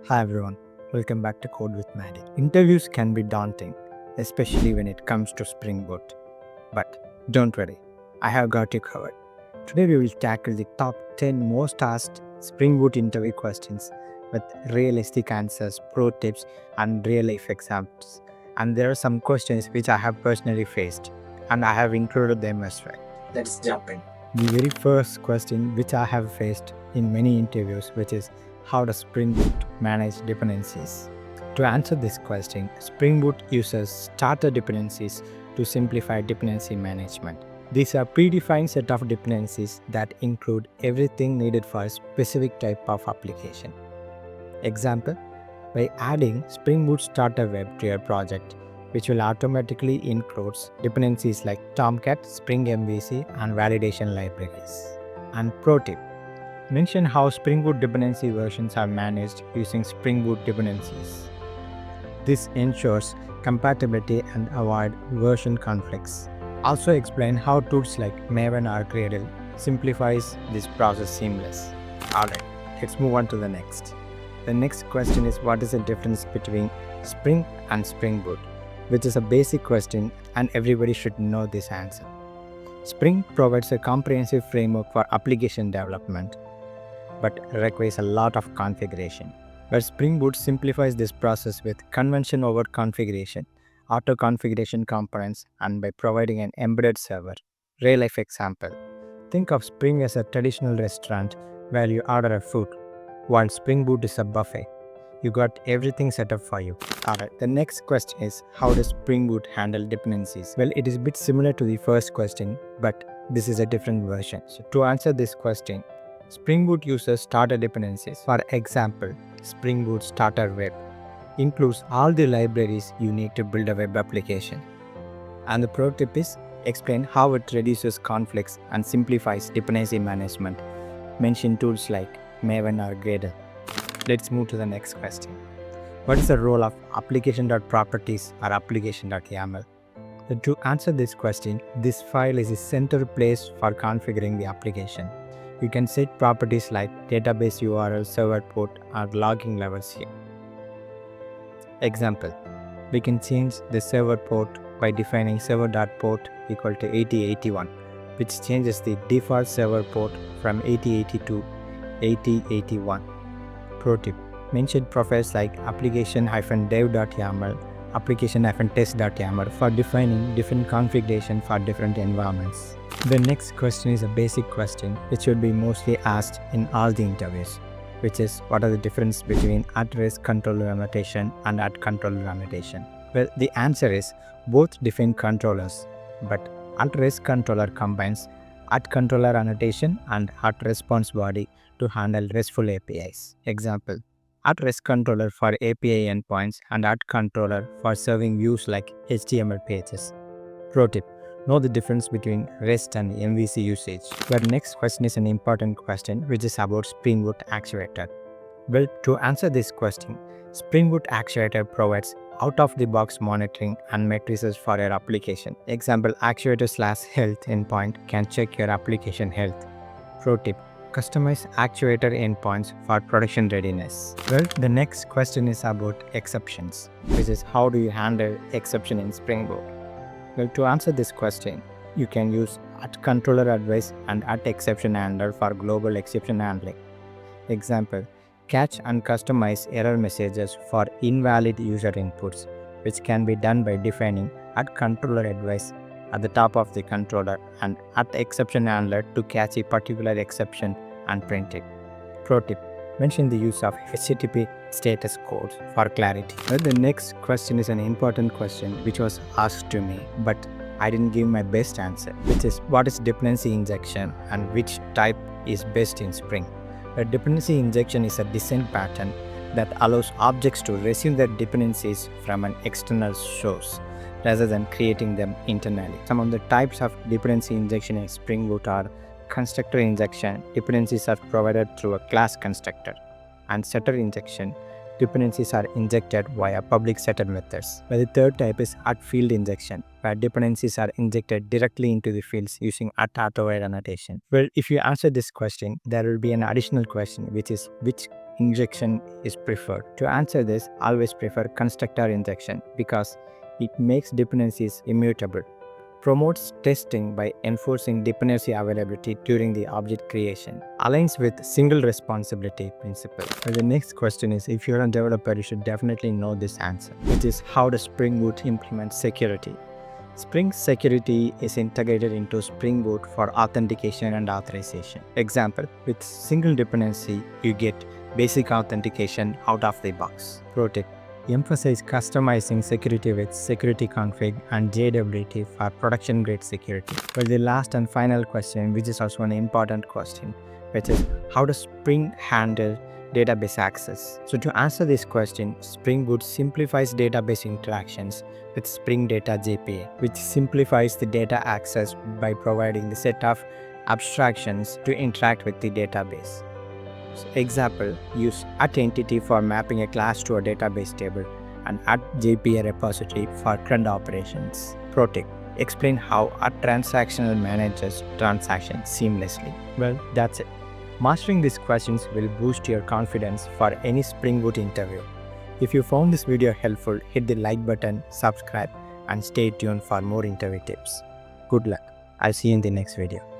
Hi everyone, welcome back to Code with Maddy. Interviews can be daunting, especially when it comes to Spring Boot. But don't worry, I have got you covered. Today we will tackle the top 10 most asked Spring Boot interview questions with realistic answers, pro tips, and real life examples. And there are some questions which I have personally faced, and I have included them as well. Let's jump in. The very first question which I have faced in many interviews, which is how does Spring Boot manage dependencies? To answer this question, Spring Boot uses starter dependencies to simplify dependency management. These are predefined set of dependencies that include everything needed for a specific type of application. Example, by adding Spring Boot Starter Web to your project, which will automatically include dependencies like Tomcat, Spring MVC, and validation libraries. And pro tip, mention how Spring Boot dependency versions are managed using Spring Boot dependencies. This ensures compatibility and avoid version conflicts. Also explain how tools like Maven or Gradle simplifies this process seamless. Alright, let's move on to the next. The next question is what is the difference between Spring and Spring Boot, which is a basic question and everybody should know this answer. Spring provides a comprehensive framework for application development, but requires a lot of configuration. Where Spring Boot simplifies this process with convention over configuration, auto configuration components, and by providing an embedded server. Real life example. Think of Spring as a traditional restaurant where you order a food, while Spring Boot is a buffet. You got everything set up for you. Alright, the next question is how does Spring Boot handle dependencies? Well, it is a bit similar to the first question, but this is a different version. So to answer this question, Spring Boot uses starter dependencies. For example, Spring Boot Starter Web includes all the libraries you need to build a web application. And the pro tip is explain how it reduces conflicts and simplifies dependency management. Mention tools like Maven or Gradle. Let's move to the next question. What is the role of application.properties or application.yaml? To answer this question, this file is a center place for configuring the application. You can set properties like database URL, server port, or logging levels here. Example, we can change the server port by defining server.port equal to 8081, which changes the default server port from 8080 to 8081. Pro tip, mention profiles like application-dev.yaml, application-test.yaml for defining different configuration for different environments. The next question is a basic question which should be mostly asked in all the interviews, which is what are the difference between at-rest controller annotation and at-controller annotation? Well, the answer is both define controllers, but at-rest controller combines at-controller annotation and at-response body to handle RESTful APIs. Example, at-rest controller for API endpoints and at-controller for serving views like HTML pages. Pro tip, know the difference between REST and MVC usage. Our next question is an important question which is about Spring Boot Actuator. Well, to answer this question, Spring Boot Actuator provides out-of-the-box monitoring and matrices for your application. Example, actuator/health endpoint can check your application health. Pro tip, customize actuator endpoints for production readiness. Well, the next question is about exceptions, which is how do you handle exception in Spring Boot? Well, to answer this question, you can use @controller advice and @exception handler for global exception handling. Example, catch and customize error messages for invalid user inputs, which can be done by defining @controller advice at the top of the controller and @exception handler to catch a particular exception and print it. Pro tip, mention the use of HTTP status codes for clarity. Well, the next question is an important question which was asked to me, but I didn't give my best answer, which is what is dependency injection and which type is best in Spring. A dependency injection is a design pattern that allows objects to receive their dependencies from an external source rather than creating them internally. Some of the types of dependency injection in Spring Boot are constructor injection, dependencies are provided through a class constructor, and setter injection, dependencies are injected via public setter methods. But the third type is @field injection, where dependencies are injected directly into the fields using @author annotation. Well, if you answer this question, there will be an additional question, which is which injection is preferred? To answer this, always prefer constructor injection because it makes dependencies immutable, promotes testing by enforcing dependency availability during the object creation, aligns with single responsibility principle. Well, the next question is, if you're a developer, you should definitely know this answer, which is how does Spring Boot implement security? Spring Security is integrated into Spring Boot for authentication and authorization. Example, with single dependency, you get basic authentication out of the box. Pro tip: emphasize customizing security with security config and JWT for production grade security. Well, the last and final question, which is also an important question, which is how does Spring handle database access? So to answer this question, Spring Boot simplifies database interactions with Spring Data JPA, which simplifies the data access by providing the set of abstractions to interact with the database. So example, use @entity for mapping a class to a database table and @JPA repository for CRUD operations. Pro tip: explain how @transactional manages transactions seamlessly. Well, that's it. Mastering these questions will boost your confidence for any Spring Boot interview. If you found this video helpful, hit the like button, subscribe, and stay tuned for more interview tips. Good luck. I'll see you in the next video.